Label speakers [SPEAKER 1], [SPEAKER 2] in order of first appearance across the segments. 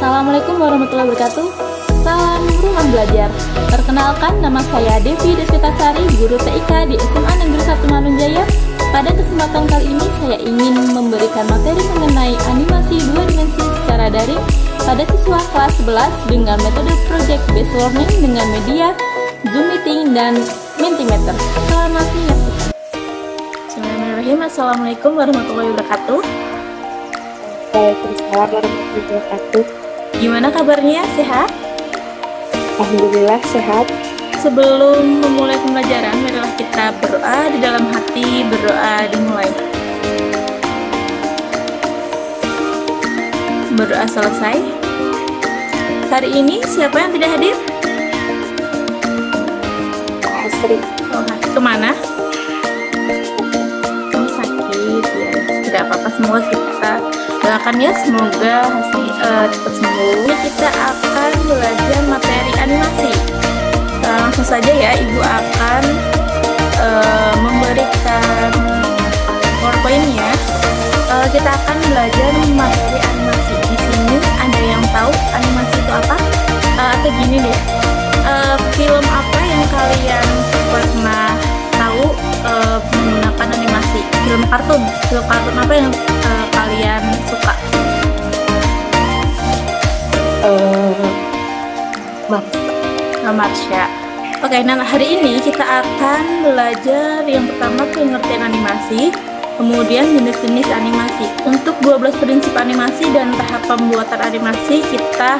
[SPEAKER 1] Assalamualaikum warahmatullahi wabarakatuh. Salam rumah belajar. Perkenalkan, nama saya Devi Desvitasari, guru TIK di SMA Negeri 1 Manunjaya. Pada kesempatan kali ini saya ingin memberikan materi mengenai animasi 2 dimensi secara daring pada siswa kelas 11 dengan metode Project Based Learning dengan media Zoom Meeting dan Mentimeter. Selamat menyaksikan. Bismillahirrahmanirrahim. Assalamualaikum warahmatullahi wabarakatuh.
[SPEAKER 2] Waalaikumsalam warahmatullahi wabarakatuh.
[SPEAKER 1] Gimana kabarnya? Sehat?
[SPEAKER 2] Alhamdulillah sehat.
[SPEAKER 1] Sebelum memulai pembelajaran, marilah kita berdoa di dalam hati. Berdoa dimulai. Berdoa selesai. Hari ini siapa yang tidak hadir?
[SPEAKER 2] Hasri.
[SPEAKER 1] Oh, kemana? Oh, sakit ya. Tidak apa-apa, semua kita doakan ya, semoga cepat sembuh. Kita akan belajar materi animasi. Langsung saja ya, Ibu akan memberikan PowerPoint-nya. Kita akan belajar materi animasi. Di sini ada yang tahu animasi itu apa? Atau gini deh, film apa yang kalian pernah tahu menggunakan animasi? Film kartun apa yang kalian suka? Marsha. Oke, nah hari ini kita akan belajar yang pertama pengertian animasi, kemudian jenis-jenis animasi. Untuk 12 prinsip animasi dan tahap pembuatan animasi kita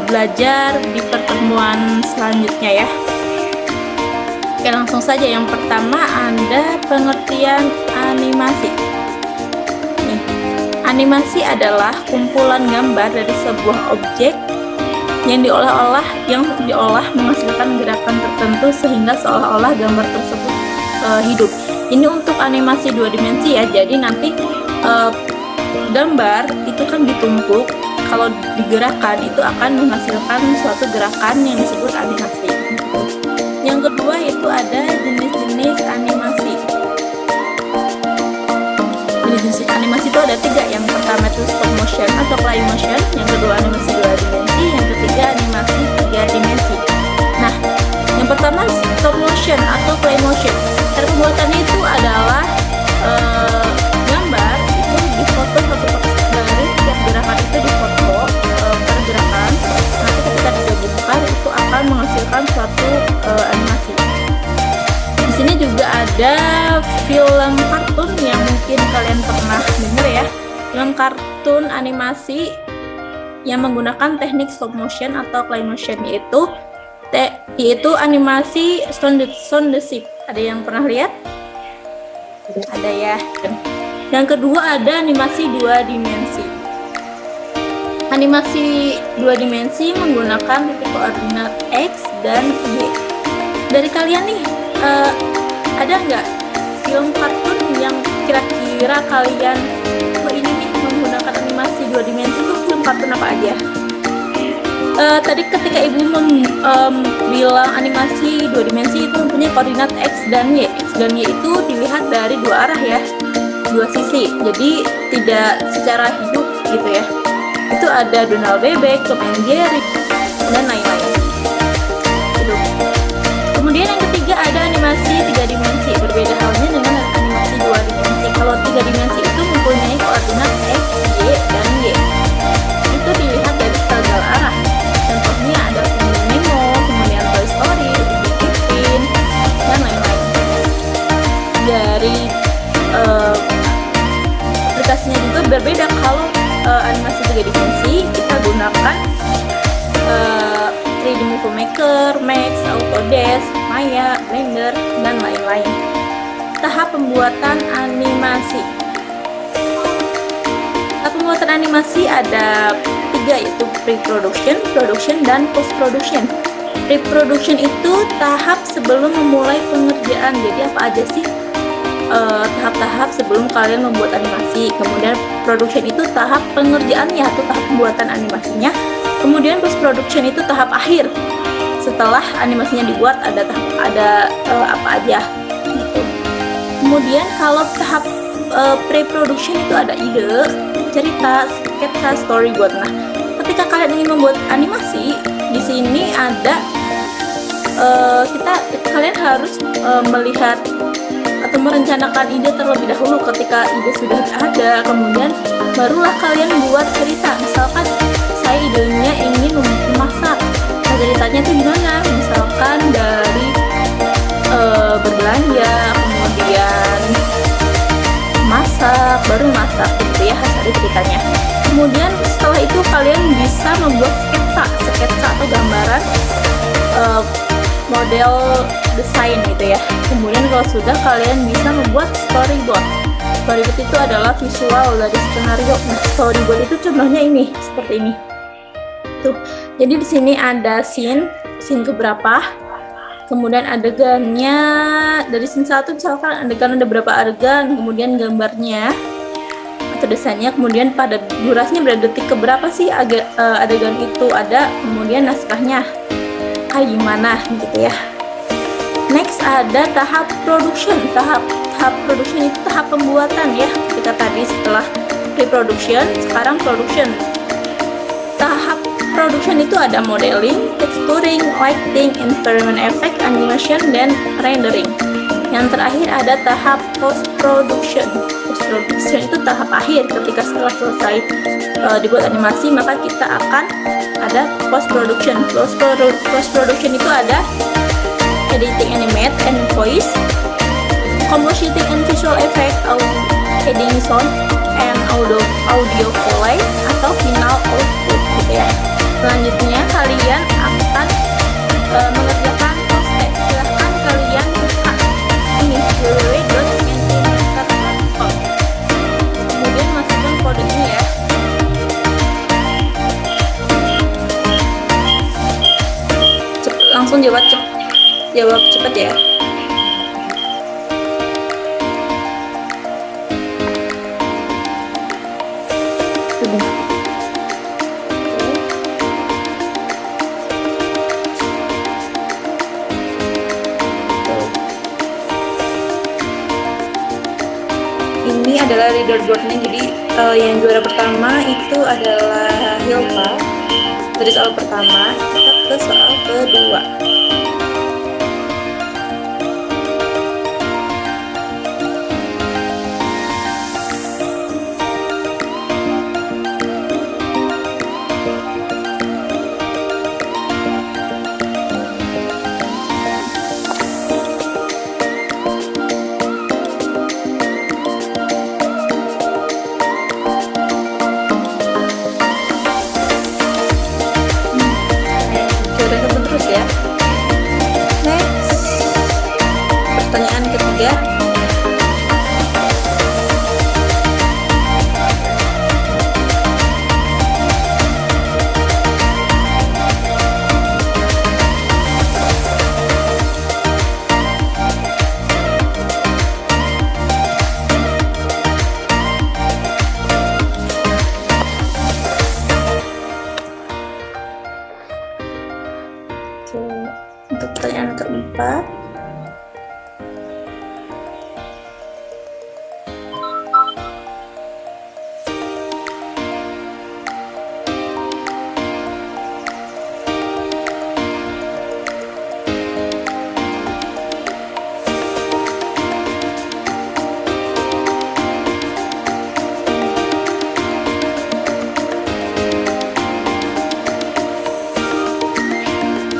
[SPEAKER 1] belajar di pertemuan selanjutnya ya. Oke, langsung saja. Yang pertama ada pengertian animasi. Nih, animasi adalah kumpulan gambar dari sebuah objek yang diolah menghasilkan gerakan tertentu sehingga seolah-olah gambar tersebut hidup. Ini untuk animasi 2 dimensi ya. Jadi nanti gambar itu kan ditumpuk, kalau digerakkan itu akan menghasilkan suatu gerakan yang disebut animasi. Yang kedua itu ada jenis-jenis animasi. Jenis-jenis animasi itu ada 3. Yang pertama itu stop motion atau play motion, yang kedua animasi 2 dimensi, yang ketiga animasi 3 dimensi. Nah, yang pertama stop motion atau play motion. Cara pembuatannya itu adalah gambar itu difoto satu dari setiap gerakan itu difoto per gerakan. Nanti ketika digabungkan itu akan menghasilkan suatu animasi. Di sini juga ada film kartun yang mungkin kalian pernah dengar ya. Film kartun animasi yang menggunakan teknik stop motion atau play motion yaitu animasi Shaun the Sheep. Ada yang pernah lihat? Ada ya. Yang kedua ada animasi 2 dimensi. Animasi 2 dimensi menggunakan titik koordinat X dan Y. Dari kalian nih, ada nggak film kartun yang kira-kira kalian ini nih menggunakan animasi 2 dimensi? Itu film kartun apa aja? Tadi ketika Ibu bilang animasi 2 dimensi itu mempunyai koordinat X dan Y. X dan Y itu dilihat dari 2 arah ya, 2 sisi, jadi tidak secara hidup gitu ya. Itu ada Donald Bebek, Tom and Jerry, dan lain-lain. Kemudian yang ketiga ada animasi 3 dimensi. Berbeda halnya dengan animasi 2 dimensi. Kalau 3 dimensi itu mempunyai koordinat X, Y, dan Y. Itu dilihat dari segala arah. Contohnya ada Finding Nemo, kemudian Toy Story, Upin, dan lain-lain. Dari aplikasinya juga berbeda. Kalau animasi 3 dimensi kita gunakan 3D Movie Maker, Max, Autodesk, Maya, Blender, dan lain-lain. Tahap pembuatan animasi. Tahap pembuatan animasi ada 3, yaitu pre-production, production, dan post-production. Pre-production itu tahap sebelum memulai pengerjaan. Jadi apa aja sih tahap-tahap sebelum kalian membuat animasi. Kemudian production itu tahap pengerjaannya atau tahap pembuatan animasinya. Kemudian post production itu tahap akhir. Setelah animasinya dibuat ada apa aja gitu. Kemudian kalau tahap pre-production itu ada ide, cerita, sketsa, storyboard. Nah, ketika kalian ingin membuat animasi, di sini ada kalian harus melihat atau merencanakan ide terlebih dahulu. Ketika ide sudah ada, kemudian barulah kalian buat cerita. Misalkan saya idenya ingin memasak, nah ceritanya itu gimana? Misalkan dari berbelanja, kemudian masak, baru masak gitu ya, hasil ceritanya. Kemudian setelah itu kalian bisa membuat sketsa atau gambaran model desain gitu ya. Kemudian kalau sudah, kalian bisa membuat storyboard. Storyboard itu adalah visual dari skenario. Nah, storyboard itu contohnya ini, seperti ini. Tuh. Jadi di sini ada scene keberapa. Kemudian adegannya dari scene 1 misalkan adegan ada berapa adegan, kemudian gambarnya atau desainnya, kemudian pada durasinya berapa detik, keberapa sih adegan itu ada, kemudian naskahnya kayak gimana gitu ya. Next ada tahap production. Tahap production itu tahap pembuatan ya. Ketika tadi setelah pre-production, sekarang production. Tahap production itu ada modeling, texturing, lighting, environment effect, animation, dan rendering. Yang terakhir ada tahap post production. Post production itu tahap akhir. Ketika setelah selesai dibuat animasi, maka kita akan ada post production. Post production itu ada editing animate and voice, compositing and visual effect, adding sound and audio quality, atau final output gitu ya. Selanjutnya kalian akan mengerjakan post-text. Silahkan kalian buka ini www.mentimeter.com, kemudian masukkan kodenya ya. Langsung jawab cepat ya.
[SPEAKER 2] Sudah.
[SPEAKER 1] Ini adalah leaderboardnya. Jadi yang juara pertama itu adalah Hilfa dari soal pertama. Kita ke soal kedua. Terus ya. Next, pertanyaan ketiga. Untuk pertanyaan keempat,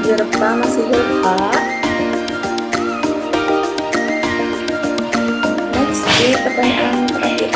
[SPEAKER 1] Hilfa masih Hilfa. Next di pertanyaan terakhir.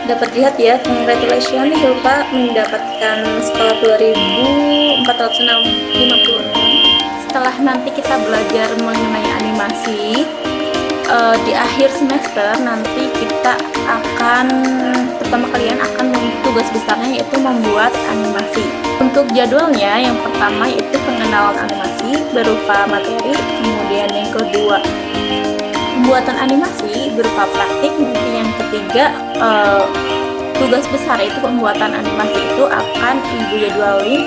[SPEAKER 1] Dapat lihat ya, congratulations, Hilfa mendapatkan skala 2456. Setelah nanti kita belajar mengenai animasi animasi. Di akhir semester nanti kita akan kalian akan tugas besarnya yaitu membuat animasi. Untuk jadwalnya yang pertama yaitu pengenalan animasi berupa materi, kemudian yang kedua pembuatan animasi berupa praktik, nanti yang ketiga tugas besar itu pembuatan animasi itu akan ibu jadwalin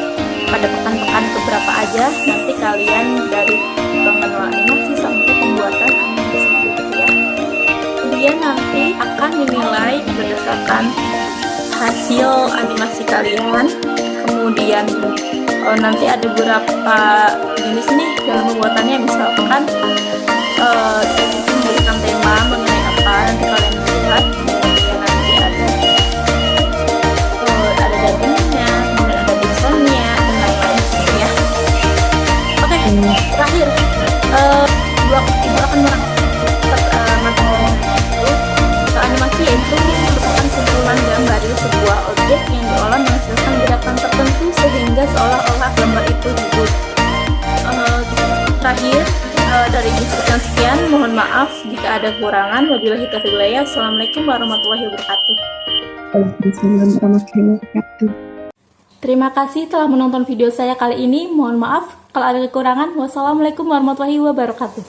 [SPEAKER 1] pada pekan-pekan keberapa aja, nanti kalian dari pengenalan animasi sampai pembuatan animasi gitu ya. Kemudian nanti akan dinilai berdasarkan hasil animasi kalian. Kemudian nanti ada beberapa jenis nih dalam pembuatannya, misalkan memberikan tema mengenai apa nanti kalian lihat. Kemudian nanti ada dubbingnya, kemudian ada desainnya dan lain-lain ya. Oke, terakhir ibu akan materi animasi yaitu merupakan kumpulan gambar dari sebuah objek yang diolah menghasilkan gerakan tertentu sehingga seolah-olah gambar itu hidup. Terakhir dari sekian, mohon maaf jika ada kekurangan. Wabillahi taufiq wal hidayah. Assalamualaikum warahmatullahi wabarakatuh.
[SPEAKER 2] Waalaikumsalam warahmatullahi wabarakatuh.
[SPEAKER 1] Terima kasih telah menonton video saya kali ini. Mohon maaf kalau ada kekurangan. Wassalamualaikum warahmatullahi wabarakatuh.